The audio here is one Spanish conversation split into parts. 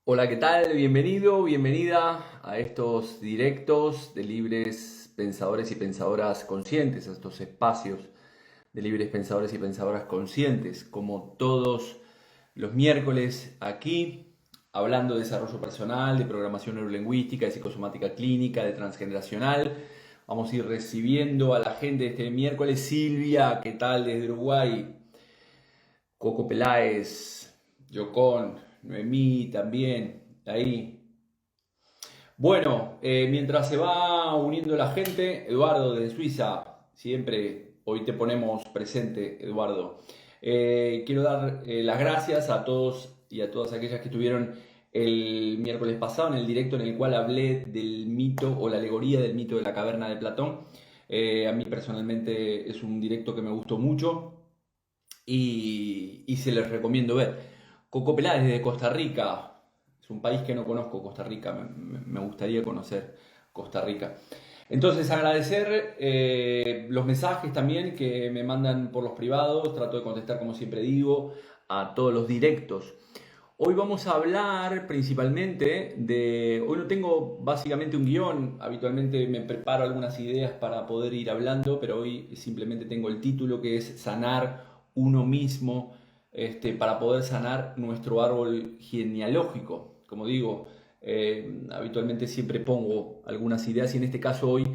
Hola, ¿qué tal? Bienvenido, bienvenida a estos directos de libres pensadores y pensadoras conscientes, a estos espacios de libres pensadores y pensadoras conscientes, como todos los miércoles aquí, hablando de desarrollo personal, de programación neurolingüística, de psicosomática clínica, de transgeneracional. Vamos a ir recibiendo a la gente este miércoles. Silvia, ¿qué tal desde Uruguay? Coco Peláez, Yocón, Noemí también, ahí. Bueno, mientras se va uniendo la gente, Eduardo desde Suiza, siempre hoy te ponemos presente, Eduardo. Quiero dar las gracias a todos y a todas aquellas que estuvieron el miércoles pasado en el directo en el cual hablé del mito o la alegoría del mito de la caverna de Platón. A mí personalmente es un directo que me gustó mucho y se les recomiendo ver. Coco Peláez desde Costa Rica, es un país que no conozco, Costa Rica, me gustaría conocer Costa Rica. Entonces agradecer los mensajes también que me mandan por los privados, trato de contestar como siempre digo a todos los directos. Hoy vamos a hablar principalmente de... Hoy no tengo básicamente un guión, habitualmente me preparo algunas ideas para poder ir hablando, pero hoy simplemente tengo el título que es Sanar uno mismo, para poder sanar nuestro árbol genealógico. Como digo, habitualmente siempre pongo algunas ideas y en este caso hoy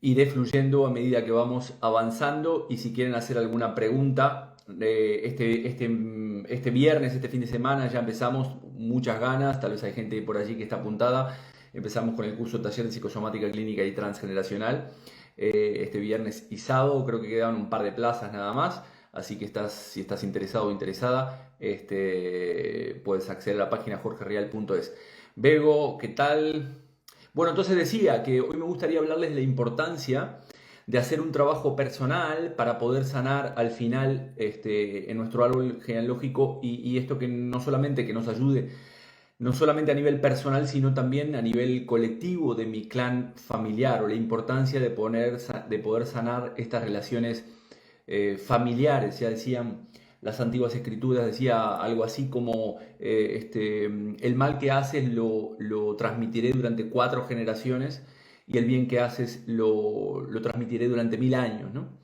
iré fluyendo a medida que vamos avanzando y si quieren hacer alguna pregunta, este viernes, este fin de semana ya empezamos, muchas ganas, tal vez hay gente por allí que está apuntada, empezamos con el curso Taller de Psicosomática Clínica y Transgeneracional, este viernes y sábado, creo que quedan un par de plazas nada más, así que si estás interesado o interesada, puedes acceder a la página jorgereal.es. Bego, ¿qué tal? Bueno, entonces decía que hoy me gustaría hablarles de la importancia de hacer un trabajo personal para poder sanar al final en nuestro árbol genealógico y esto que no solamente que nos ayude, no solamente a nivel personal, sino también a nivel colectivo de mi clan familiar o la importancia de poder sanar estas relaciones familiares. Ya decían las antiguas escrituras, decía algo así como el mal que haces lo transmitiré durante 4 generaciones y el bien que haces lo transmitiré durante 1000 años, ¿no?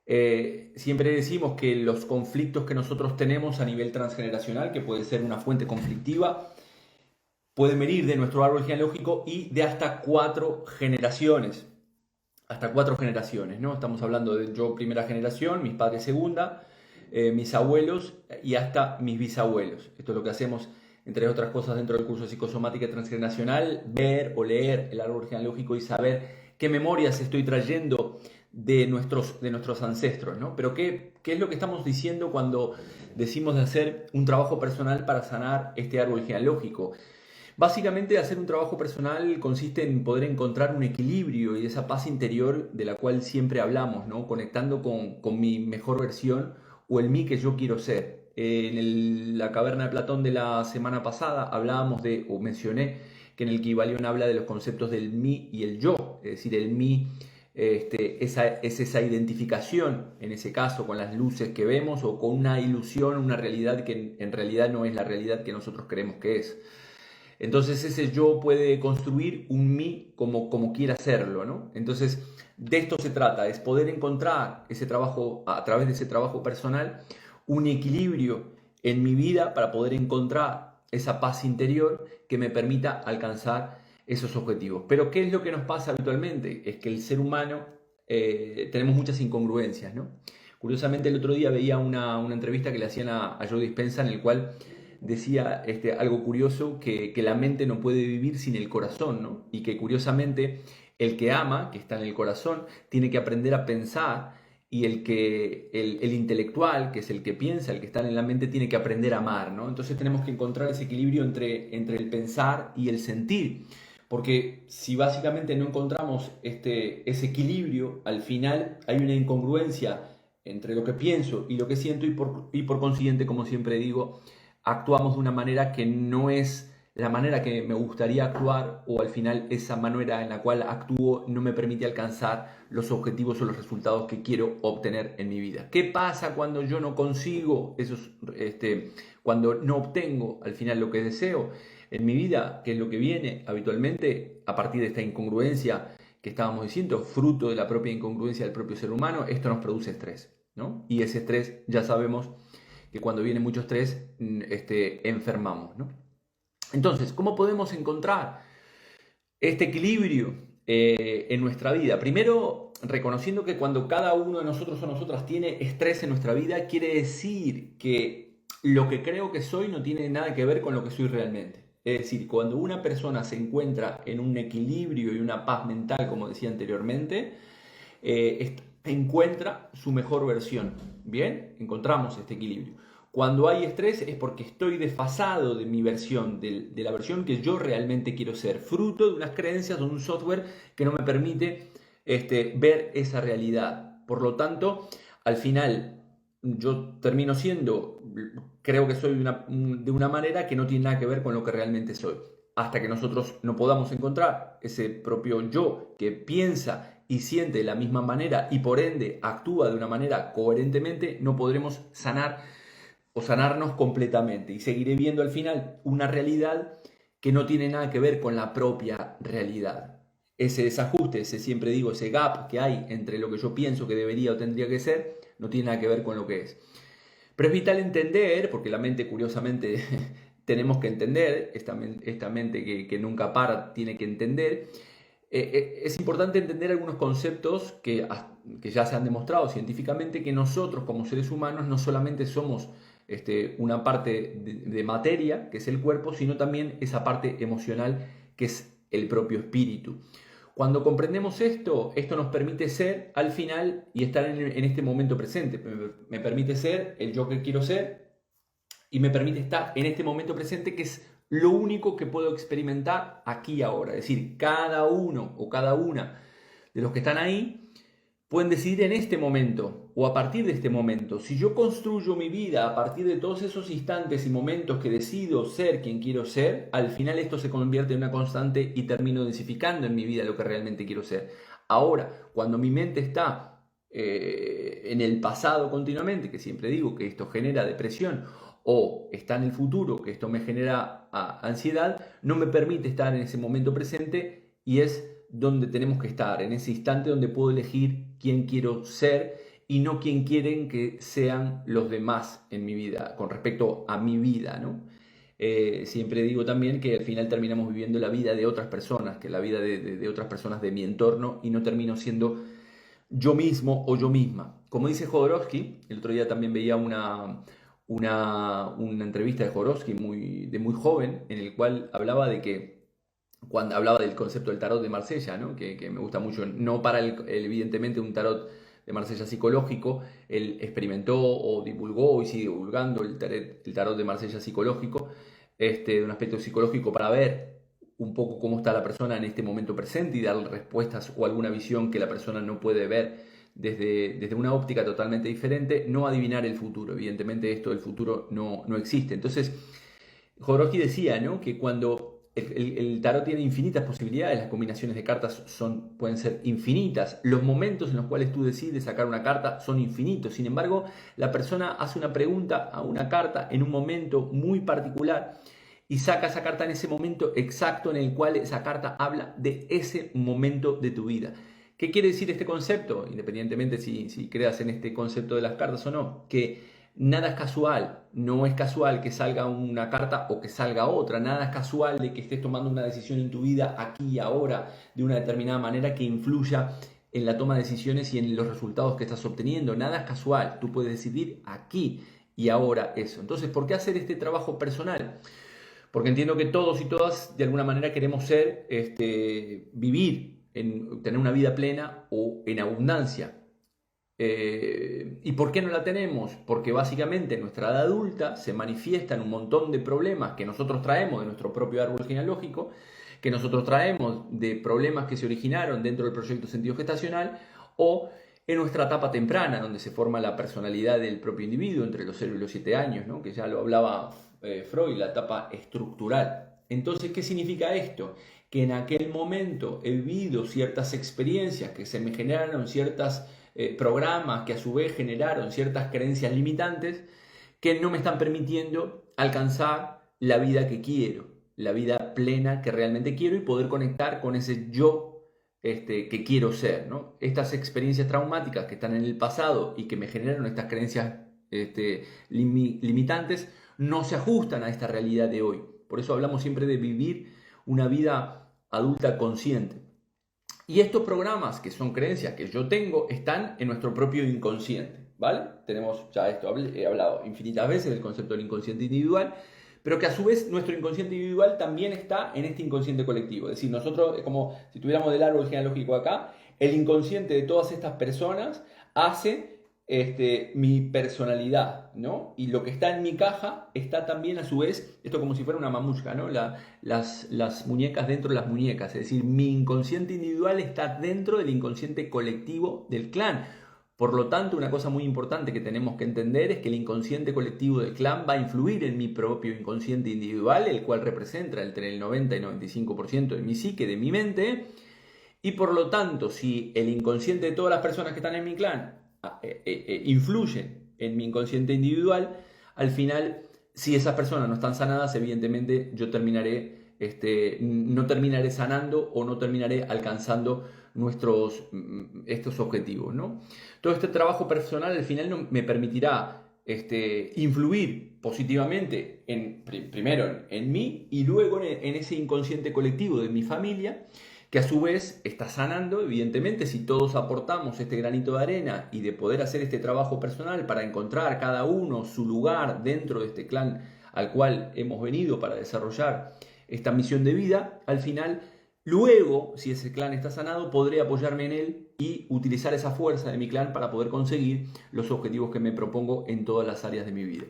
Siempre decimos que los conflictos que nosotros tenemos a nivel transgeneracional, que puede ser una fuente conflictiva, pueden venir de nuestro árbol genealógico y de hasta 4 generaciones. Hasta 4 generaciones, ¿no? Estamos hablando de yo primera generación, mis padres segunda, mis abuelos y hasta mis bisabuelos. Esto es lo que hacemos, entre otras cosas, dentro del curso de psicosomática transgeneracional, ver o leer el árbol genealógico y saber qué memorias estoy trayendo de nuestros ancestros, ¿no? Pero ¿qué es lo que estamos diciendo cuando decimos de hacer un trabajo personal para sanar este árbol genealógico? Básicamente, hacer un trabajo personal consiste en poder encontrar un equilibrio y esa paz interior de la cual siempre hablamos, ¿no? Conectando con mi mejor versión o el mí que yo quiero ser. La caverna de Platón de la semana pasada hablábamos o mencioné que en el Kybalión habla de los conceptos del mí y el yo, es decir, el mí es esa identificación, en ese caso, con las luces que vemos o con una ilusión, una realidad que en realidad no es la realidad que nosotros creemos que es. Entonces ese yo puede construir un mí como quiera hacerlo, ¿no? Entonces de esto se trata, es poder encontrar ese trabajo, a través de ese trabajo personal, un equilibrio en mi vida para poder encontrar esa paz interior que me permita alcanzar esos objetivos. Pero ¿qué es lo que nos pasa habitualmente? Es que el ser humano tenemos muchas incongruencias, ¿no? Curiosamente el otro día veía una entrevista que le hacían a Joe Dispenza en el cual decía algo curioso, que la mente no puede vivir sin el corazón, ¿no? Y que curiosamente el que ama, que está en el corazón, tiene que aprender a pensar y el intelectual, que es el que piensa, el que está en la mente, tiene que aprender a amar, ¿no? Entonces tenemos que encontrar ese equilibrio entre el pensar y el sentir. Porque si básicamente no encontramos ese equilibrio, al final hay una incongruencia entre lo que pienso y lo que siento y por consiguiente, como siempre digo, actuamos de una manera que no es la manera que me gustaría actuar, o al final esa manera en la cual actúo no me permite alcanzar los objetivos o los resultados que quiero obtener en mi vida. ¿Qué pasa cuando yo no consigo esos, cuando no obtengo al final lo que deseo en mi vida? ¿Qué es lo que viene habitualmente a partir de esta incongruencia que estábamos diciendo, fruto de la propia incongruencia del propio ser humano? Esto nos produce estrés, ¿no? Y ese estrés, ya sabemos que cuando viene mucho estrés, enfermamos, ¿no? Entonces, ¿cómo podemos encontrar este equilibrio en nuestra vida? Primero, reconociendo que cuando cada uno de nosotros o nosotras tiene estrés en nuestra vida, quiere decir que lo que creo que soy no tiene nada que ver con lo que soy realmente. Es decir, cuando una persona se encuentra en un equilibrio y una paz mental, como decía anteriormente, encuentra su mejor versión. Bien, encontramos este equilibrio. Cuando hay estrés es porque estoy desfasado de mi versión, de la versión que yo realmente quiero ser, fruto de unas creencias, de un software que no me permite ver esa realidad. Por lo tanto, al final yo termino siendo, creo que soy de una manera que no tiene nada que ver con lo que realmente soy. Hasta que nosotros no podamos encontrar ese propio yo que piensa y siente de la misma manera y por ende actúa de una manera coherentemente, no podremos sanar o sanarnos completamente y seguiré viendo al final una realidad que no tiene nada que ver con la propia realidad. Ese desajuste, ese siempre digo, ese gap que hay entre lo que yo pienso que debería o tendría que ser, no tiene nada que ver con lo que es. Pero es vital entender, porque la mente curiosamente tenemos que entender, esta mente que nunca para tiene que entender, es importante entender algunos conceptos que ya se han demostrado científicamente, que nosotros como seres humanos no solamente somos una parte de materia, que es el cuerpo, sino también esa parte emocional, que es el propio espíritu. Cuando comprendemos esto, esto nos permite ser al final y estar en este momento presente. Me permite ser el yo que quiero ser y me permite estar en este momento presente, que es lo único que puedo experimentar aquí y ahora. Es decir, cada uno o cada una de los que están ahí pueden decidir en este momento o a partir de este momento. Si yo construyo mi vida a partir de todos esos instantes y momentos que decido ser quien quiero ser, al final esto se convierte en una constante y termino densificando en mi vida lo que realmente quiero ser. Ahora, cuando mi mente está en el pasado continuamente, que siempre digo que esto genera depresión, o está en el futuro, que esto me genera ansiedad, no me permite estar en ese momento presente, y es donde tenemos que estar, en ese instante donde puedo elegir quién quiero ser y no quién quieren que sean los demás en mi vida, con respecto a mi vida, ¿no? Siempre digo también que al final terminamos viviendo la vida de otras personas, que la vida de otras personas de mi entorno, y no termino siendo yo mismo o yo misma. Como dice Jodorowsky, el otro día también veía una entrevista de Jodorowsky de muy joven, en el cual hablaba de que cuando hablaba del concepto del tarot de Marsella, ¿no? que me gusta mucho, no para evidentemente un tarot de Marsella psicológico, él experimentó o divulgó y sigue divulgando el tarot de Marsella psicológico, de un aspecto psicológico para ver un poco cómo está la persona en este momento presente y darle respuestas o alguna visión que la persona no puede ver desde una óptica totalmente diferente, no adivinar el futuro. Evidentemente esto del futuro no existe. Entonces, Jodorowsky decía, ¿no?, que cuando el tarot tiene infinitas posibilidades, las combinaciones de cartas pueden ser infinitas, los momentos en los cuales tú decides sacar una carta son infinitos. Sin embargo, la persona hace una pregunta a una carta en un momento muy particular y saca esa carta en ese momento exacto en el cual esa carta habla de ese momento de tu vida. ¿Qué quiere decir este concepto? Independientemente si creas en este concepto de las cartas o no, que nada es casual, no es casual que salga una carta o que salga otra, nada es casual de que estés tomando una decisión en tu vida aquí y ahora de una determinada manera que influya en la toma de decisiones y en los resultados que estás obteniendo. Nada es casual, tú puedes decidir aquí y ahora eso. Entonces, ¿por qué hacer este trabajo personal? Porque entiendo que todos y todas de alguna manera queremos vivir, tener una vida plena o en abundancia. ¿Y por qué no la tenemos? Porque básicamente en nuestra edad adulta se manifiestan un montón de problemas que nosotros traemos de nuestro propio árbol genealógico, que nosotros traemos de problemas que se originaron dentro del proyecto sentido gestacional, o en nuestra etapa temprana, donde se forma la personalidad del propio individuo entre los 0 y los 7 años, ¿no?, que ya lo hablaba Freud, la etapa estructural. Entonces, ¿qué significa esto? Que en aquel momento he vivido ciertas experiencias que se me generaron ciertos programas que a su vez generaron ciertas creencias limitantes que no me están permitiendo alcanzar la vida que quiero, la vida plena que realmente quiero y poder conectar con ese yo que quiero ser, ¿no? Estas experiencias traumáticas que están en el pasado y que me generaron estas creencias limitantes no se ajustan a esta realidad de hoy. Por eso hablamos siempre de vivir una vida adulta consciente. Y estos programas, que son creencias que yo tengo, están en nuestro propio inconsciente, ¿vale? Tenemos ya esto, he hablado infinitas veces del concepto del inconsciente individual, pero que a su vez nuestro inconsciente individual también está en este inconsciente colectivo. Es decir, nosotros, es como si tuviéramos el árbol genealógico acá, el inconsciente de todas estas personas hace mi personalidad, ¿no? Y lo que está en mi caja está también a su vez, esto como si fuera una mamushka, ¿no? Las muñecas dentro de las muñecas, es decir, mi inconsciente individual está dentro del inconsciente colectivo del clan. Por lo tanto, una cosa muy importante que tenemos que entender es que el inconsciente colectivo del clan va a influir en mi propio inconsciente individual, el cual representa entre el 90 y 95% de mi psique, de mi mente, y por lo tanto, si el inconsciente de todas las personas que están en mi clan influyen en mi inconsciente individual, al final, si esas personas no están sanadas, evidentemente yo no terminaré sanando o no terminaré alcanzando estos objetivos, ¿no? Todo este trabajo personal al final me permitirá influir positivamente primero en mí y luego en ese inconsciente colectivo de mi familia, que a su vez está sanando. Evidentemente, si todos aportamos este granito de arena y de poder hacer este trabajo personal para encontrar cada uno su lugar dentro de este clan al cual hemos venido para desarrollar esta misión de vida, al final, luego, si ese clan está sanado, podré apoyarme en él y utilizar esa fuerza de mi clan para poder conseguir los objetivos que me propongo en todas las áreas de mi vida.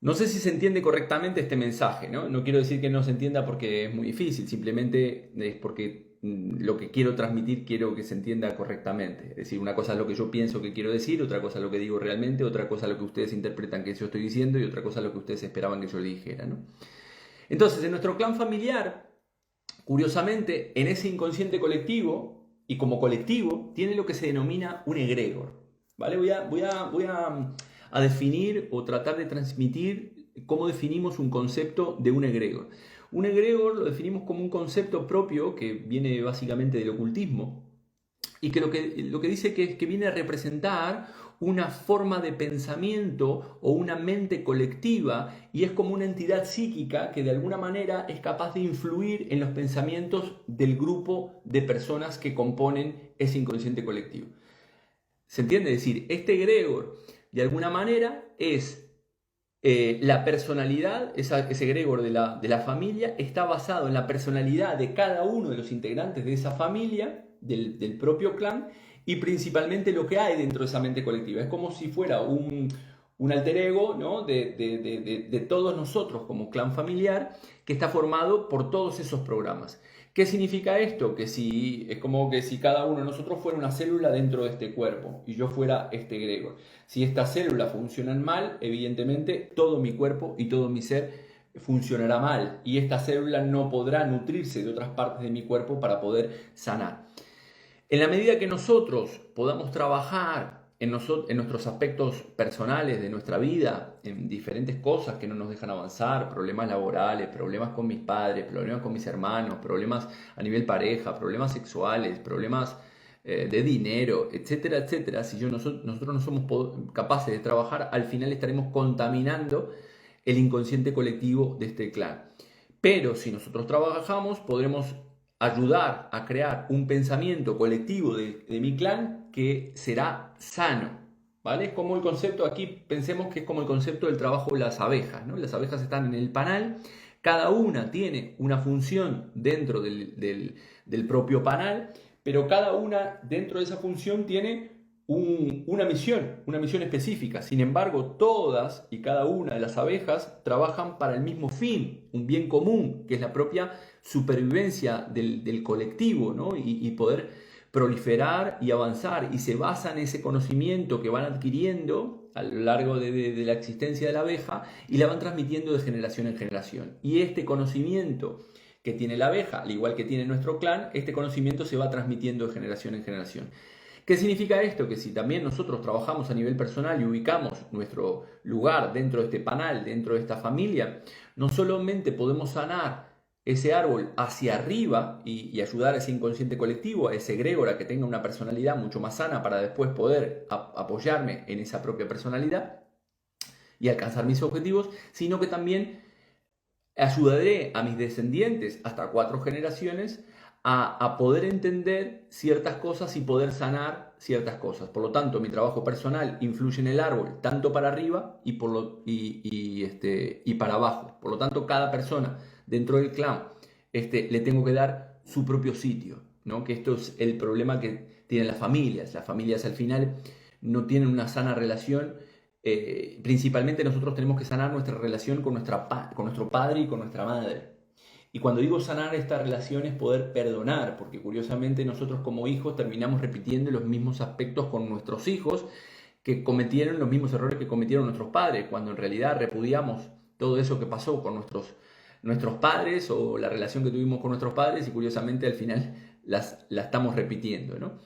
No sé si se entiende correctamente este mensaje, ¿no? No quiero decir que no se entienda porque es muy difícil, simplemente es porque lo que quiero transmitir quiero que se entienda correctamente. Es decir, una cosa es lo que yo pienso que quiero decir, otra cosa es lo que digo realmente, otra cosa es lo que ustedes interpretan que yo estoy diciendo y otra cosa es lo que ustedes esperaban que yo le dijera, ¿no? Entonces, en nuestro clan familiar, curiosamente, en ese inconsciente colectivo y como colectivo, tiene lo que se denomina un egregor, ¿vale? Voy a definir o tratar de transmitir cómo definimos un concepto de un egregor. Un egregor lo definimos como un concepto propio que viene básicamente del ocultismo y que lo que dice que es que viene a representar una forma de pensamiento o una mente colectiva y es como una entidad psíquica que de alguna manera es capaz de influir en los pensamientos del grupo de personas que componen ese inconsciente colectivo. ¿Se entiende? Es decir, este egregor de alguna manera es la personalidad, ese egregor de la familia está basado en la personalidad de cada uno de los integrantes de esa familia, del propio clan, y principalmente lo que hay dentro de esa mente colectiva. Es como si fuera un alter ego, ¿no? de todos nosotros como clan familiar, que está formado por todos esos programas. ¿Qué significa esto? Es como que si cada uno de nosotros fuera una célula dentro de este cuerpo y yo fuera este egregor. Si estas células funcionan mal, evidentemente todo mi cuerpo y todo mi ser funcionará mal y esta célula no podrá nutrirse de otras partes de mi cuerpo para poder sanar. En la medida que nosotros podamos trabajar en nuestros aspectos personales de nuestra vida, en diferentes cosas que no nos dejan avanzar, problemas laborales, problemas con mis padres, problemas con mis hermanos, problemas a nivel pareja, problemas sexuales, problemas de dinero, etcétera, etcétera. Si nosotros no somos capaces de trabajar, al final estaremos contaminando el inconsciente colectivo de este clan. Pero si nosotros trabajamos, podremos ayudar a crear un pensamiento colectivo de mi clan que será sano, ¿vale? Es como el concepto, aquí pensemos que es como el concepto del trabajo de las abejas, ¿no? Las abejas están en el panal, cada una tiene una función dentro del propio panal, pero cada una dentro de esa función tiene una misión específica. Sin embargo, todas y cada una de las abejas trabajan para el mismo fin, un bien común, que es la propia supervivencia del colectivo, ¿no? y poder proliferar y avanzar, y se basa en ese conocimiento que van adquiriendo a lo largo de la existencia de la abeja y la van transmitiendo de generación en generación. Y este conocimiento que tiene la abeja, al igual que tiene nuestro clan, este conocimiento se va transmitiendo de generación en generación. ¿Qué significa esto? Que si también nosotros trabajamos a nivel personal y ubicamos nuestro lugar dentro de este panal, dentro de esta familia, no solamente podemos sanar ese árbol hacia arriba y ayudar a ese inconsciente colectivo, a ese egregor a que tenga una personalidad mucho más sana para después poder apoyarme en esa propia personalidad y alcanzar mis objetivos, sino que también ayudaré a mis descendientes hasta 4 generaciones a poder entender ciertas cosas y poder sanar ciertas cosas. Por lo tanto, mi trabajo personal influye en el árbol tanto para arriba y para abajo. Por lo tanto, cada persona dentro del clan le tengo que dar su propio sitio, ¿no? Que esto es el problema que tienen las familias. Las familias al final no tienen una sana relación. Principalmente nosotros tenemos que sanar nuestra relación con nuestro padre y con nuestra madre. Y cuando digo sanar esta relación es poder perdonar, porque curiosamente nosotros como hijos terminamos repitiendo los mismos aspectos con nuestros hijos que cometieron los mismos errores que cometieron nuestros padres, cuando en realidad repudiamos todo eso que pasó con nuestros padres o la relación que tuvimos con nuestros padres y curiosamente al final la estamos repitiendo, ¿no?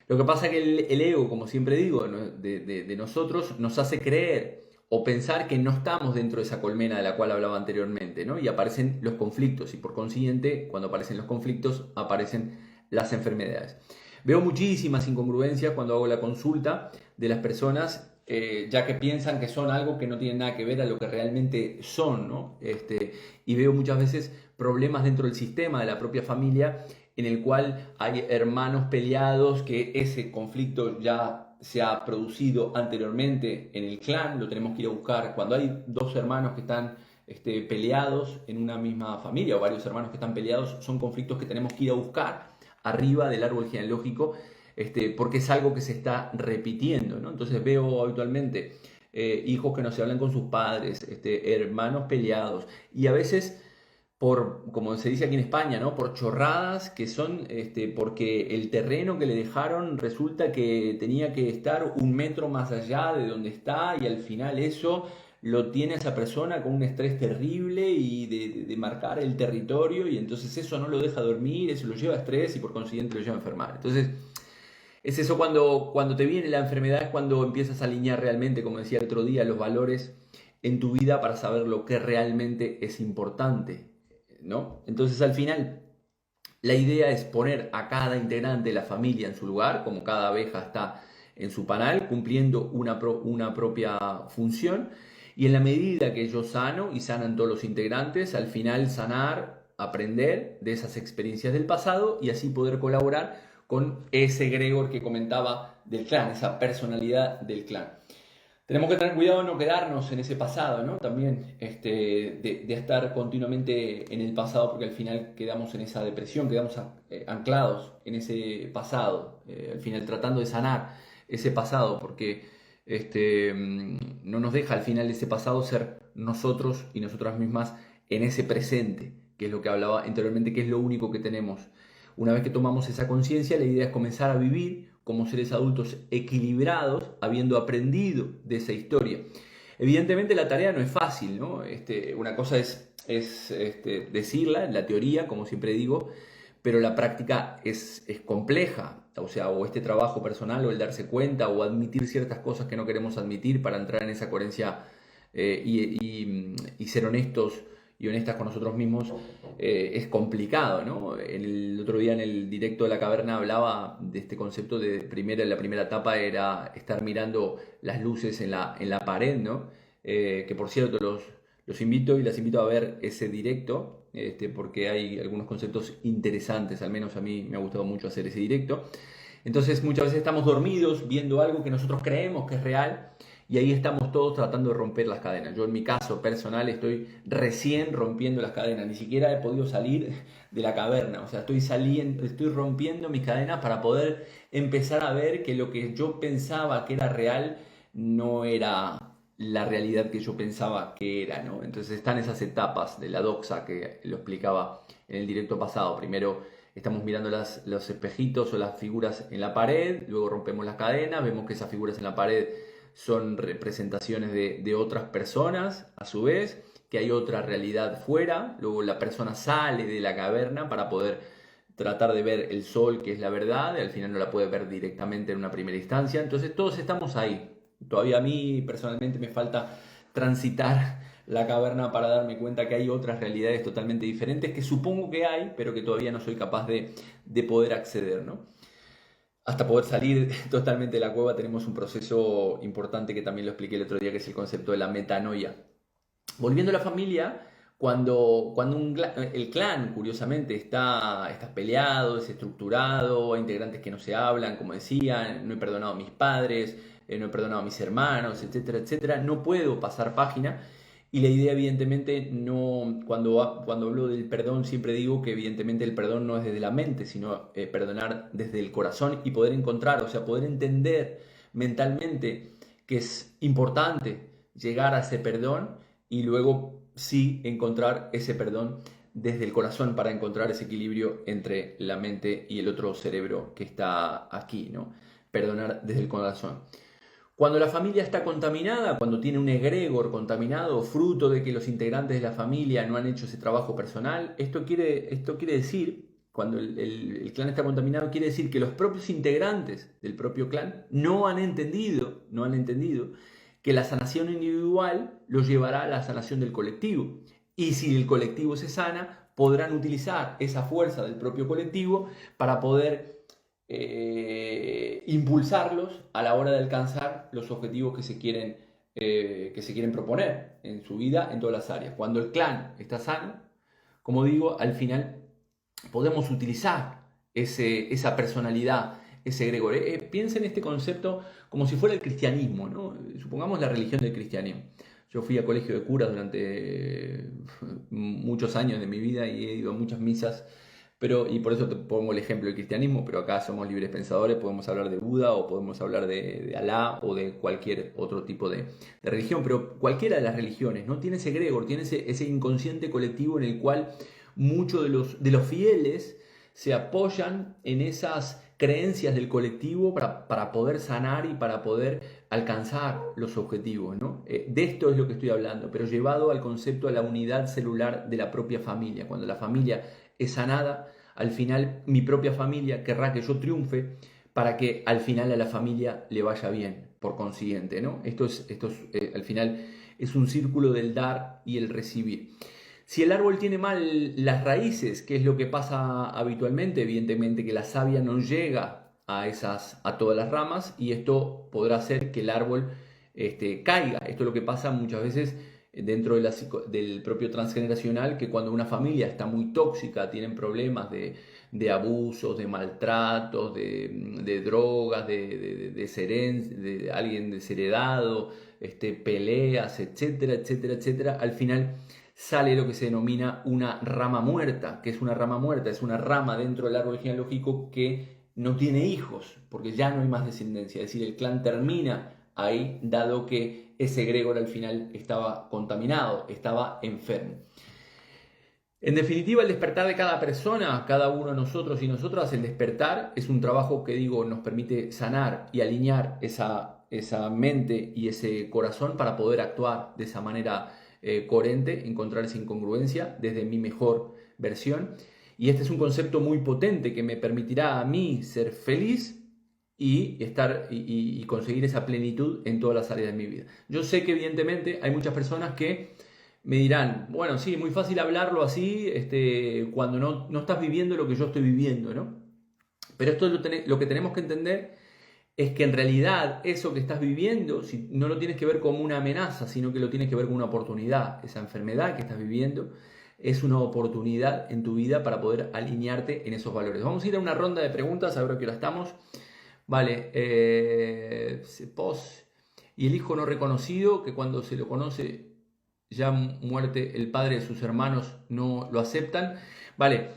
Lo que pasa es que el ego, como siempre digo, de nosotros nos hace creer o pensar que no estamos dentro de esa colmena de la cual hablaba anteriormente, ¿no? Y aparecen los conflictos y por consiguiente, cuando aparecen los conflictos, aparecen las enfermedades. Veo muchísimas incongruencias cuando hago la consulta de las personas, ya que piensan que son algo que no tiene nada que ver a lo que realmente son, ¿no? Y veo muchas veces problemas dentro del sistema de la propia familia en el cual hay hermanos peleados, que ese conflicto ya se ha producido anteriormente en el clan, lo tenemos que ir a buscar. Cuando hay 2 hermanos que están peleados en una misma familia o varios hermanos que están peleados, son conflictos que tenemos que ir a buscar arriba del árbol genealógico, porque es algo que se está repitiendo, ¿no? Entonces veo habitualmente hijos que no se hablan con sus padres, hermanos peleados y a veces como se dice aquí en España, ¿no? Por chorradas que son, porque el terreno que le dejaron resulta que tenía que estar 1 metro más allá de donde está y al final eso lo tiene esa persona con un estrés terrible y de marcar el territorio y entonces eso no lo deja dormir, eso lo lleva a estrés y por consiguiente lo lleva a enfermar. Entonces es eso cuando te viene la enfermedad, es cuando empiezas a alinear realmente, como decía el otro día, los valores en tu vida para saber lo que realmente es importante, ¿no? Entonces al final la idea es poner a cada integrante de la familia en su lugar, como cada abeja está en su panal, cumpliendo una propia función, y en la medida que yo sano y sanan todos los integrantes, al final sanar, aprender de esas experiencias del pasado y así poder colaborar con ese egregor que comentaba del clan, esa personalidad del clan. Tenemos que tener cuidado de no quedarnos en ese pasado, ¿no? También de estar continuamente en el pasado, porque al final quedamos en esa depresión, quedamos anclados en ese pasado, al final tratando de sanar ese pasado, porque no nos deja al final ese pasado ser nosotros y nosotras mismas en ese presente, que es lo que hablaba anteriormente, que es lo único que tenemos. Una vez que tomamos esa conciencia, la idea es comenzar a vivir como seres adultos equilibrados, habiendo aprendido de esa historia. Evidentemente la tarea no es fácil, ¿no? Una cosa es decirla en la teoría, como siempre digo, pero la práctica es compleja. O sea, o este trabajo personal, o el darse cuenta, o admitir ciertas cosas que no queremos admitir para entrar en esa coherencia y ser honestos y honestas con nosotros mismos, es complicado, ¿no? El otro día en el directo de la caverna hablaba de este concepto de la primera etapa era estar mirando las luces en la pared, ¿no? Que por cierto los invito y las invito a ver ese directo, porque hay algunos conceptos interesantes, al menos a mí me ha gustado mucho hacer ese directo. Entonces muchas veces estamos dormidos viendo algo que nosotros creemos que es real, y ahí estamos todos tratando de romper las cadenas. Yo en mi caso personal estoy recién rompiendo las cadenas, ni siquiera he podido salir de la caverna, o sea, estoy rompiendo mis cadenas para poder empezar a ver que lo que yo pensaba que era real no era la realidad que yo pensaba que era, ¿no? Entonces están esas etapas de la doxa que lo explicaba en el directo pasado. Primero estamos mirando los espejitos o las figuras en la pared, luego rompemos las cadenas, vemos que esas figuras en la pared son representaciones de otras personas, a su vez, que hay otra realidad fuera, luego la persona sale de la caverna para poder tratar de ver el sol, que es la verdad, y al final no la puede ver directamente en una primera instancia, entonces todos estamos ahí. Todavía a mí personalmente me falta transitar la caverna para darme cuenta que hay otras realidades totalmente diferentes que supongo que hay, pero que todavía no soy capaz de poder acceder, ¿no? Hasta poder salir totalmente de la cueva tenemos un proceso importante que también lo expliqué el otro día, que es el concepto de la metanoia. Volviendo a la familia, cuando el clan, curiosamente, está peleado, desestructurado, hay integrantes que no se hablan, como decía, no he perdonado a mis padres, no he perdonado a mis hermanos, etcétera, etcétera, no puedo pasar página. Y la idea, evidentemente, no, cuando hablo del perdón, siempre digo que evidentemente el perdón no es desde la mente, sino perdonar desde el corazón y poder encontrar, o sea, poder entender mentalmente que es importante llegar a ese perdón y luego sí encontrar ese perdón desde el corazón para encontrar ese equilibrio entre la mente y el otro cerebro que está aquí, ¿no? Perdonar desde el corazón. Cuando la familia está contaminada, cuando tiene un egregor contaminado, fruto de que los integrantes de la familia no han hecho ese trabajo personal, esto quiere decir, cuando el clan está contaminado, quiere decir que los propios integrantes del propio clan no han entendido que la sanación individual los llevará a la sanación del colectivo. Y si el colectivo se sana, podrán utilizar esa fuerza del propio colectivo para poder impulsarlos a la hora de alcanzar los objetivos que se quieren proponer en su vida, en todas las áreas. Cuando el clan está sano, como digo, al final podemos utilizar esa personalidad, ese egregor. Piensa en este concepto como si fuera el cristianismo, ¿no? Supongamos la religión del cristianismo. Yo fui a colegio de curas durante muchos años de mi vida y he ido a muchas misas, y por eso te pongo el ejemplo del cristianismo, pero acá somos libres pensadores, podemos hablar de Buda o podemos hablar de Alá o de cualquier otro tipo de religión, pero cualquiera de las religiones, ¿no? Tiene ese egregor, tiene ese inconsciente colectivo en el cual muchos de los fieles se apoyan en esas creencias del colectivo para poder sanar y para poder alcanzar los objetivos, ¿no? De esto es lo que estoy hablando, pero llevado al concepto de la unidad celular de la propia familia. Cuando la familia es sanada, al final mi propia familia querrá que yo triunfe para que al final a la familia le vaya bien, por consiguiente, ¿no? Esto es al final es un círculo del dar y el recibir. Si el árbol tiene mal las raíces, ¿qué es lo que pasa habitualmente? Evidentemente que la savia no llega a todas las ramas y esto podrá hacer que el árbol caiga. Esto es lo que pasa muchas veces dentro del propio transgeneracional, que cuando una familia está muy tóxica, tienen problemas de abusos, de maltratos, de drogas, de alguien desheredado, peleas, etcétera, etcétera, etcétera, al final sale lo que se denomina una rama muerta. ¿Qué es una rama muerta? Es una rama dentro del árbol genealógico que no tiene hijos, porque ya no hay más descendencia, es decir, el clan termina ahí, dado que ese egregor al final estaba contaminado, estaba enfermo. En definitiva, el despertar de cada persona, cada uno de nosotros y nosotras, el despertar es un trabajo que, nos permite sanar y alinear esa mente y ese corazón para poder actuar de esa manera coherente, encontrar esa incongruencia desde mi mejor versión. Y este es un concepto muy potente que me permitirá a mí ser feliz y conseguir esa plenitud en todas las áreas de mi vida. Yo sé que evidentemente hay muchas personas que me dirán, bueno, sí, muy fácil hablarlo así cuando no estás viviendo lo que yo estoy viviendo, ¿no? Pero esto es lo que tenemos que entender, es que en realidad eso que estás viviendo no lo tienes que ver como una amenaza, sino que lo tienes que ver como una oportunidad. Esa enfermedad que estás viviendo es una oportunidad en tu vida para poder alinearte en esos valores. Vamos a ir a una ronda de preguntas, a ver a qué hora estamos. Vale, y el hijo no reconocido, que cuando se lo conoce ya muerte el padre de sus hermanos no lo aceptan. Vale,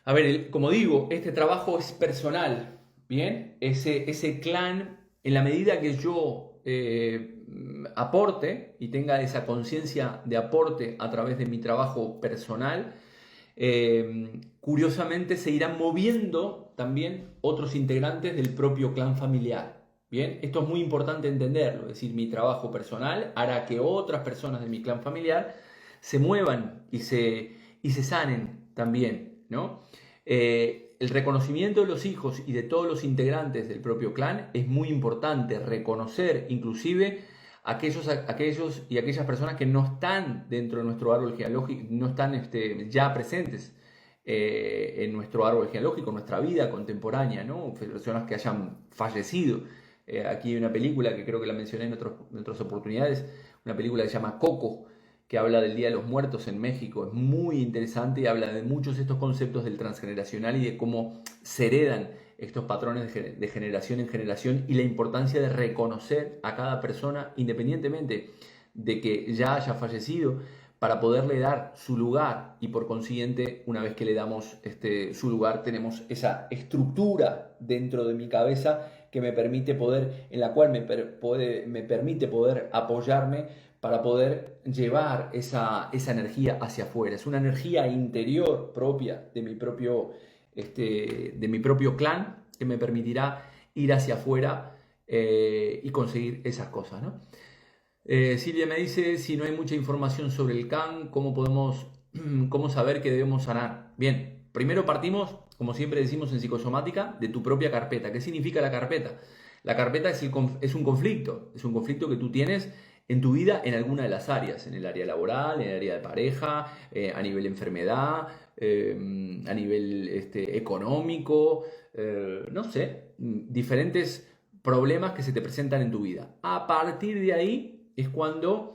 a ver, como digo, este trabajo es personal. Bien, ese clan, en la medida que yo aporte y tenga esa conciencia de aporte a través de mi trabajo personal, curiosamente se irán moviendo también otros integrantes del propio clan familiar. Bien, esto es muy importante entenderlo, es decir, mi trabajo personal hará que otras personas de mi clan familiar se muevan y se sanen también, ¿no? El reconocimiento de los hijos y de todos los integrantes del propio clan es muy importante, reconocer inclusive aquellos y aquellas personas que no están dentro de nuestro árbol genealógico, no están ya presentes en nuestro árbol genealógico, en nuestra vida contemporánea, ¿no? Personas que hayan fallecido. Aquí hay una película que creo que la mencioné en otras oportunidades, una película que se llama Coco, que habla del Día de los Muertos en México. Es muy interesante y habla de muchos de estos conceptos del transgeneracional y de cómo se heredan estos patrones de generación en generación y la importancia de reconocer a cada persona independientemente de que ya haya fallecido para poderle dar su lugar y por consiguiente una vez que le damos su lugar tenemos esa estructura dentro de mi cabeza que me permite en la cual me permite poder apoyarme para poder llevar esa energía hacia afuera. Es una energía interior propia de mi propio clan que me permitirá ir hacia afuera y conseguir esas cosas, ¿no? Silvia me dice, si no hay mucha información sobre el clan, ¿cómo saber que debemos sanar? Bien, primero partimos, como siempre decimos en psicosomática, de tu propia carpeta. ¿Qué significa la carpeta? La carpeta es un conflicto que tú tienes en tu vida en alguna de las áreas, en el área laboral, en el área de pareja, a nivel enfermedad, a nivel económico, no sé, diferentes problemas que se te presentan en tu vida. A partir de ahí es cuando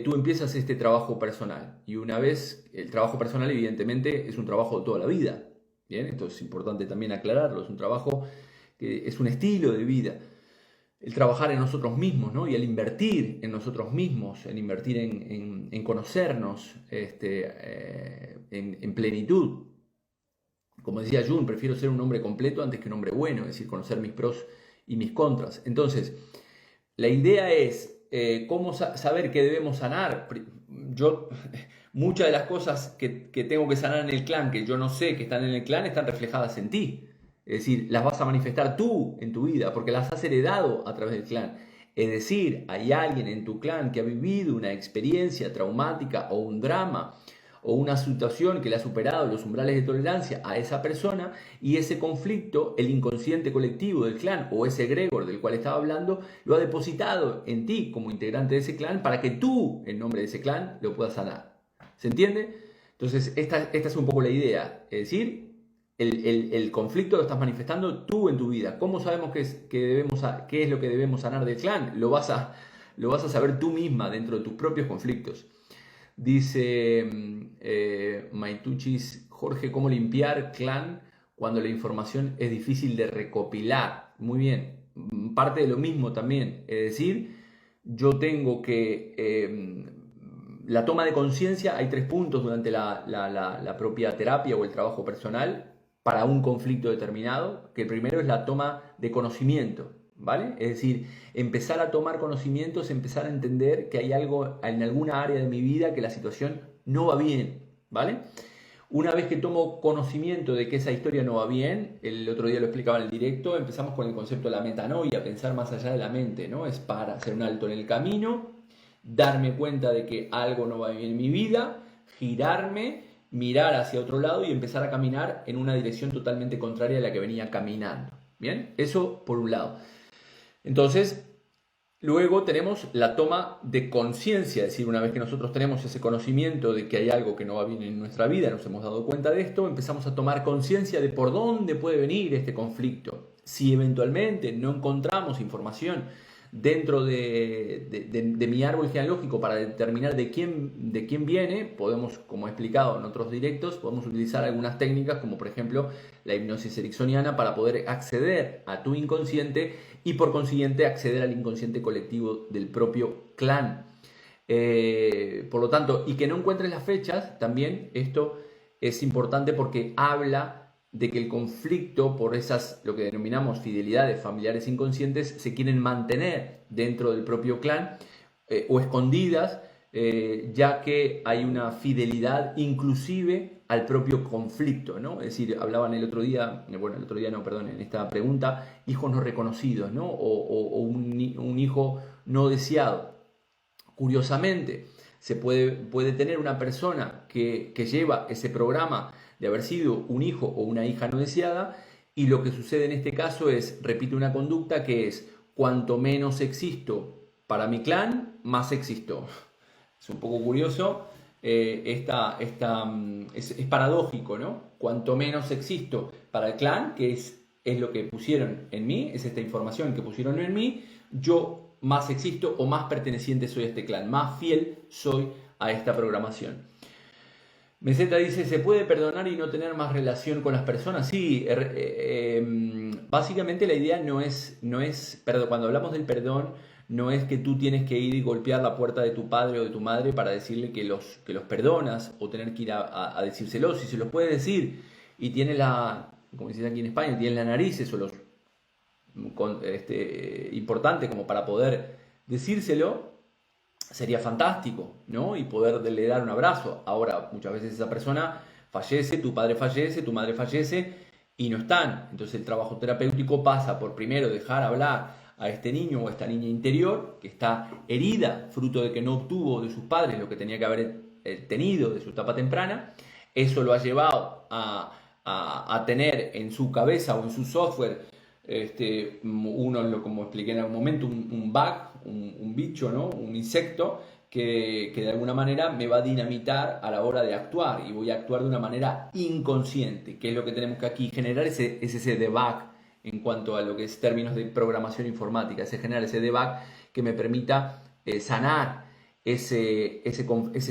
tú empiezas este trabajo personal. Y una vez, el trabajo personal evidentemente es un trabajo de toda la vida. Bien, esto es importante también aclararlo, es un trabajo que es un estilo de vida. El trabajar en nosotros mismos, ¿no? Y el invertir en nosotros mismos, el invertir en conocernos en plenitud. Como decía Jung, prefiero ser un hombre completo antes que un hombre bueno, es decir, conocer mis pros y mis contras. Entonces, la idea es cómo saber que debemos sanar. Muchas de las cosas que tengo que sanar en el clan, que yo no sé que están en el clan, están reflejadas en ti. Es decir, las vas a manifestar tú en tu vida porque las has heredado a través del clan. Es decir, hay alguien en tu clan que ha vivido una experiencia traumática o un drama o una situación que le ha superado los umbrales de tolerancia a esa persona y ese conflicto, el inconsciente colectivo del clan o ese egregor del cual estaba hablando, lo ha depositado en ti como integrante de ese clan para que tú, en nombre de ese clan, lo puedas sanar. ¿Se entiende? Entonces, esta es un poco la idea. Es decir, el conflicto lo estás manifestando tú en tu vida. ¿Cómo sabemos qué es lo que debemos sanar del clan? Lo vas a saber tú misma dentro de tus propios conflictos. Dice Maituchis, Jorge, ¿cómo limpiar clan cuando la información es difícil de recopilar? Muy bien, parte de lo mismo también. Es decir, yo tengo que... la toma de conciencia, hay 3 puntos durante la propia terapia o el trabajo personal para un conflicto determinado, que el primero es la toma de conocimiento, ¿vale? Es decir, empezar a tomar conocimientos, empezar a entender que hay algo en alguna área de mi vida que la situación no va bien, ¿vale? Una vez que tomo conocimiento de que esa historia no va bien, el otro día lo explicaba en el directo, empezamos con el concepto de la metanoia, pensar más allá de la mente, ¿no? Es para hacer un alto en el camino, darme cuenta de que algo no va bien en mi vida, girarme, mirar hacia otro lado y empezar a caminar en una dirección totalmente contraria a la que venía caminando. ¿Bien? Eso por un lado. Entonces, luego tenemos la toma de conciencia, es decir, una vez que nosotros tenemos ese conocimiento de que hay algo que no va bien en nuestra vida, nos hemos dado cuenta de esto, empezamos a tomar conciencia de por dónde puede venir este conflicto. Si eventualmente no encontramos información dentro de mi árbol genealógico para determinar de quién viene, podemos, como he explicado en otros directos, podemos utilizar algunas técnicas como por ejemplo la hipnosis ericksoniana para poder acceder a tu inconsciente y por consiguiente acceder al inconsciente colectivo del propio clan. Por lo tanto, y que no encuentres las fechas, también esto es importante porque habla de que el conflicto por esas, lo que denominamos fidelidades familiares inconscientes, se quieren mantener dentro del propio clan o escondidas, ya que hay una fidelidad inclusive al propio conflicto, ¿no? Es decir, hablaban el otro día, bueno, el otro día no, perdón, en esta pregunta, hijos no reconocidos, ¿no? O un hijo no deseado. Curiosamente, se puede tener una persona que lleva ese programa de haber sido un hijo o una hija no deseada, y lo que sucede en este caso es, repite una conducta que es, cuanto menos existo para mi clan, más existo. Es un poco curioso, es paradójico, ¿no? Cuanto menos existo para el clan, que es lo que pusieron en mí, es esta información que pusieron en mí, yo más existo o más perteneciente soy a este clan, más fiel soy a esta programación. Meseta dice, ¿se puede perdonar y no tener más relación con las personas? Sí, básicamente la idea no es perdón, cuando hablamos del perdón, no es que tú tienes que ir y golpear la puerta de tu padre o de tu madre para decirle que los perdonas, o tener que ir a decírselos. Si se los puede decir y tiene como dicen aquí en España, tiene la nariz, eso importante como para poder decírselo, sería fantástico, ¿no? Y poderle dar un abrazo. Ahora, muchas veces esa persona fallece, tu padre fallece, tu madre fallece y no están. Entonces el trabajo terapéutico pasa por primero dejar hablar a este niño o a esta niña interior que está herida, fruto de que no obtuvo de sus padres lo que tenía que haber tenido de su etapa temprana. Eso lo ha llevado a tener en su cabeza o en su software como expliqué en algún momento, un bug, un bicho, ¿no? Un insecto que de alguna manera me va a dinamitar a la hora de actuar, y voy a actuar de una manera inconsciente, que es lo que tenemos que aquí generar, ese debug en cuanto a lo que es términos de programación informática, generar ese debug que me permita sanar ese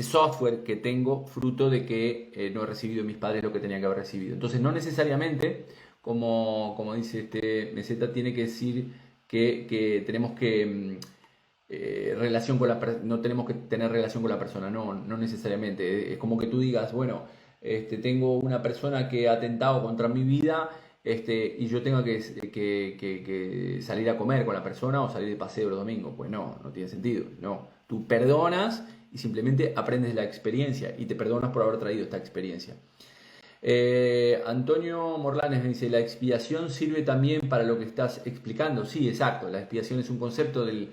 software que tengo fruto de que no he recibido de mis padres lo que tenía que haber recibido. Entonces no necesariamente, como dice Meseta, tiene que decir que tenemos que no tenemos que tener relación con la persona, no necesariamente. Es como que tú digas, bueno, tengo una persona que ha atentado contra mi vida, y yo tengo que salir a comer con la persona o salir de paseo los domingos. Pues no tiene sentido. No, tú perdonas y simplemente aprendes la experiencia y te perdonas por haber traído esta experiencia. Antonio Morlanes me dice, ¿la expiación sirve también para lo que estás explicando? Sí, exacto. La expiación es un concepto del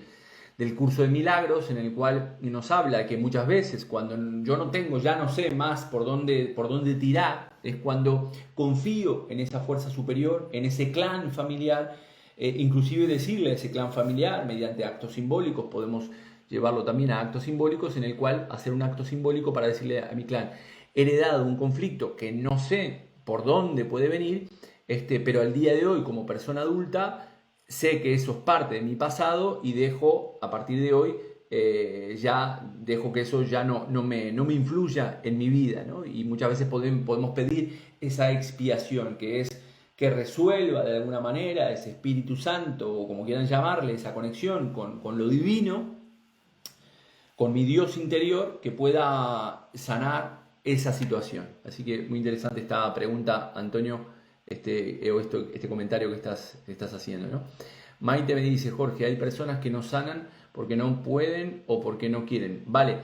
curso de milagros, en el cual nos habla que muchas veces cuando yo ya no sé más por dónde tirar, es cuando confío en esa fuerza superior, en ese clan familiar, inclusive decirle a ese clan familiar mediante actos simbólicos. Podemos llevarlo también a actos simbólicos, en el cual hacer un acto simbólico para decirle a mi clan, heredado un conflicto que no sé por dónde puede venir, pero al día de hoy, como persona adulta, sé que eso es parte de mi pasado, y dejo, a partir de hoy, dejo que eso ya no me influya en mi vida, ¿no? Y muchas veces podemos pedir esa expiación, que es que resuelva de alguna manera ese Espíritu Santo, o como quieran llamarle, esa conexión con lo divino, con mi Dios interior, que pueda sanar esa situación. Así que muy interesante esta pregunta, Antonio, este comentario que estás haciendo, ¿no? Maite me dice, Jorge, hay personas que no sanan porque no pueden o porque no quieren. Vale,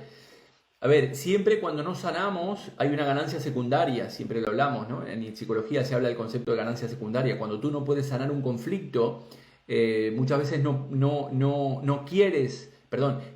a ver, siempre cuando no sanamos hay una ganancia secundaria, siempre lo hablamos, ¿no? En psicología se habla del concepto de ganancia secundaria. Cuando tú no puedes sanar un conflicto, muchas veces no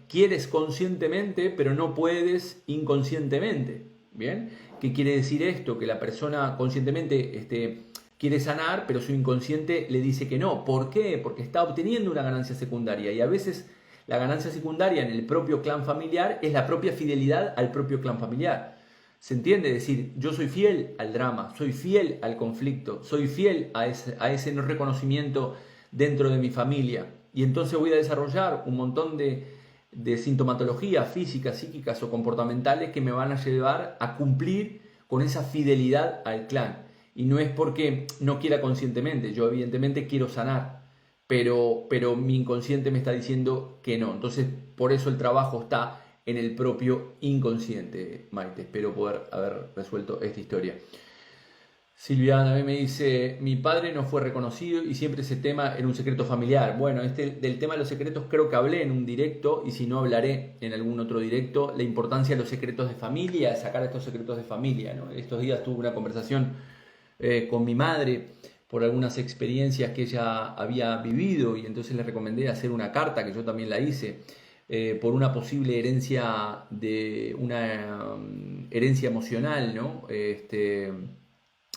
quieres conscientemente, pero no puedes inconscientemente. ¿Bien? ¿Qué quiere decir esto? Que la persona conscientemente quiere sanar, pero su inconsciente le dice que no. ¿Por qué? Porque está obteniendo una ganancia secundaria, y a veces la ganancia secundaria en el propio clan familiar es la propia fidelidad al propio clan familiar. ¿Se entiende? Es decir, yo soy fiel al drama, soy fiel al conflicto, soy fiel a ese no reconocimiento dentro de mi familia, y entonces voy a desarrollar un montón de sintomatologías físicas, psíquicas o comportamentales que me van a llevar a cumplir con esa fidelidad al clan. Y no es porque no quiera conscientemente, yo evidentemente quiero sanar, pero mi inconsciente me está diciendo que no. Entonces, por eso el trabajo está en el propio inconsciente, Maite. Espero poder haber resuelto esta historia. Silvia también me dice, mi padre no fue reconocido y siempre ese tema era un secreto familiar. Bueno, del tema de los secretos creo que hablé en un directo y si no hablaré en algún otro directo, la importancia de los secretos de familia, sacar estos secretos de familia, ¿no? Estos días tuve una conversación con mi madre por algunas experiencias que ella había vivido y entonces le recomendé hacer una carta, que yo también la hice, por una posible herencia de una herencia emocional, ¿no?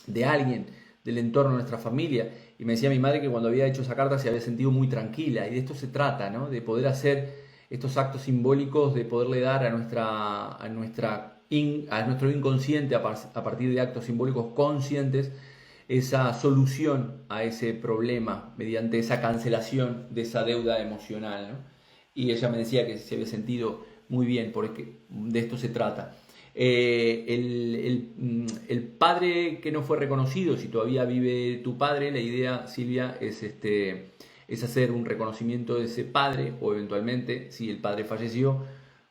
De alguien del entorno de nuestra familia. Y me decía mi madre que cuando había hecho esa carta se había sentido muy tranquila. Y de esto se trata, ¿no? De poder hacer estos actos simbólicos, de poderle dar a nuestro inconsciente, a partir de actos simbólicos conscientes, esa solución a ese problema mediante esa cancelación de esa deuda emocional, ¿no? Y ella me decía que se había sentido muy bien, porque de esto se trata. El padre que no fue reconocido, si todavía vive tu padre, la idea, Silvia, es hacer un reconocimiento de ese padre, o eventualmente, si el padre falleció,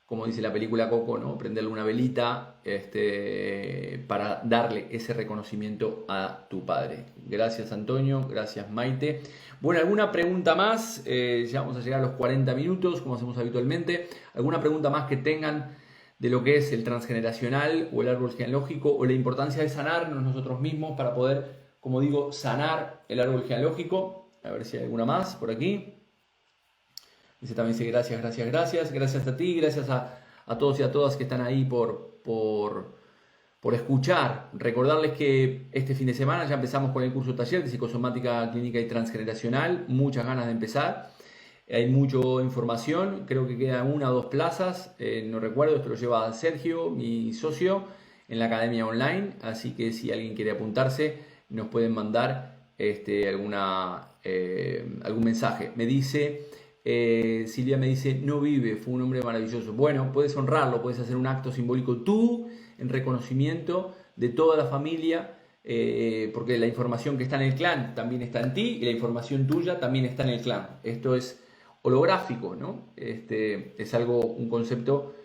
como dice la película Coco, ¿no? Prenderle una velita para darle ese reconocimiento a tu padre. Gracias, Antonio, gracias, Maite. Bueno, ¿alguna pregunta más? Ya vamos a llegar a los 40 minutos, como hacemos habitualmente. ¿Alguna pregunta más que tengan de lo que es el transgeneracional o el árbol genealógico, o la importancia de sanarnos nosotros mismos para poder, como digo, sanar el árbol genealógico? A ver si hay alguna más por aquí. Dice también, dice gracias, gracias, gracias. Gracias a ti, gracias a todos y a todas que están ahí por escuchar. Recordarles que este fin de semana ya empezamos con el curso taller de psicosomática clínica y transgeneracional. Muchas ganas de empezar. Hay mucha información, creo que quedan 1 o 2 plazas, no recuerdo, esto lo lleva Sergio, mi socio, en la academia online, así que si alguien quiere apuntarse, nos pueden mandar algún mensaje. Me dice, Silvia me dice, no vive, fue un hombre maravilloso. Bueno, puedes honrarlo, puedes hacer un acto simbólico tú, en reconocimiento de toda la familia, porque la información que está en el clan también está en ti y la información tuya también está en el clan. Esto es holográfico, ¿no? Es un concepto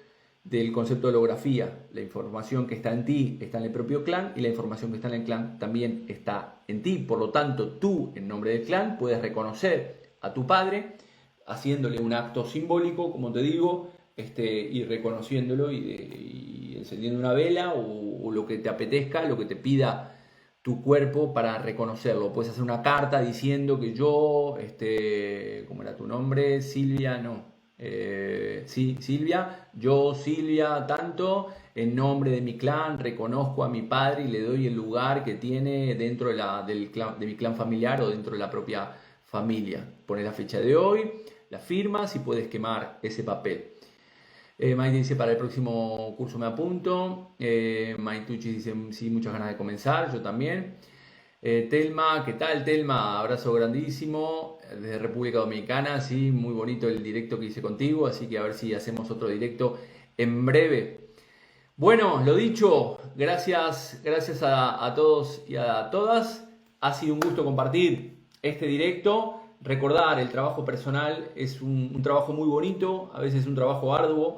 del concepto de holografía. La información que está en ti está en el propio clan y la información que está en el clan también está en ti. Por lo tanto, tú, en nombre del clan, puedes reconocer a tu padre haciéndole un acto simbólico, como te digo, y reconociéndolo y encendiendo una vela o lo que te apetezca, lo que te pida tu cuerpo para reconocerlo. Puedes hacer una carta diciendo que yo, ¿cómo era tu nombre? Silvia, no. Sí, Silvia, yo, Silvia, tanto, en nombre de mi clan, reconozco a mi padre y le doy el lugar que tiene dentro de mi clan familiar o dentro de la propia familia. Pones la fecha de hoy, la firmas y puedes quemar ese papel. Maite dice, para el próximo curso me apunto. Maitucci dice, sí, muchas ganas de comenzar, yo también. Telma, ¿qué tal, Telma? Abrazo grandísimo desde República Dominicana, sí, muy bonito el directo que hice contigo, así que a ver si hacemos otro directo en breve. Bueno, lo dicho, gracias a todos y a todas. Ha sido un gusto compartir este directo. Recordar, el trabajo personal es un trabajo muy bonito, a veces es un trabajo arduo,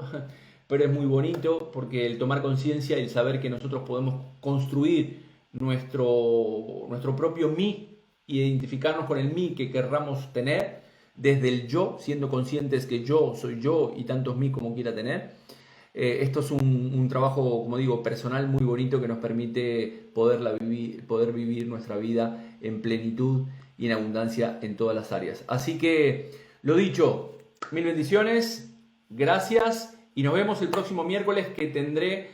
pero es muy bonito porque el tomar conciencia y el saber que nosotros podemos construir nuestro propio mí y identificarnos con el mí que querramos tener desde el yo, siendo conscientes que yo soy yo y tantos mí como quiera tener. Esto es un trabajo, como digo, personal muy bonito que nos permite poder vivir nuestra vida en plenitud y en abundancia en todas las áreas. Así que, lo dicho, mil bendiciones, gracias y nos vemos el próximo miércoles, que tendré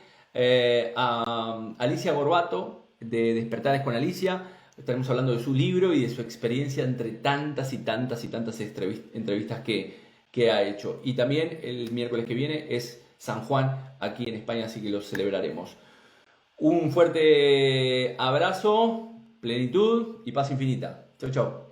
a Alicia Gorbato de Despertares con Alicia. Estaremos hablando de su libro y de su experiencia entre tantas y tantas y tantas entrevistas que ha hecho. Y también el miércoles que viene es San Juan aquí en España, así que lo celebraremos. Un fuerte abrazo, plenitud y paz infinita. Chau, chau.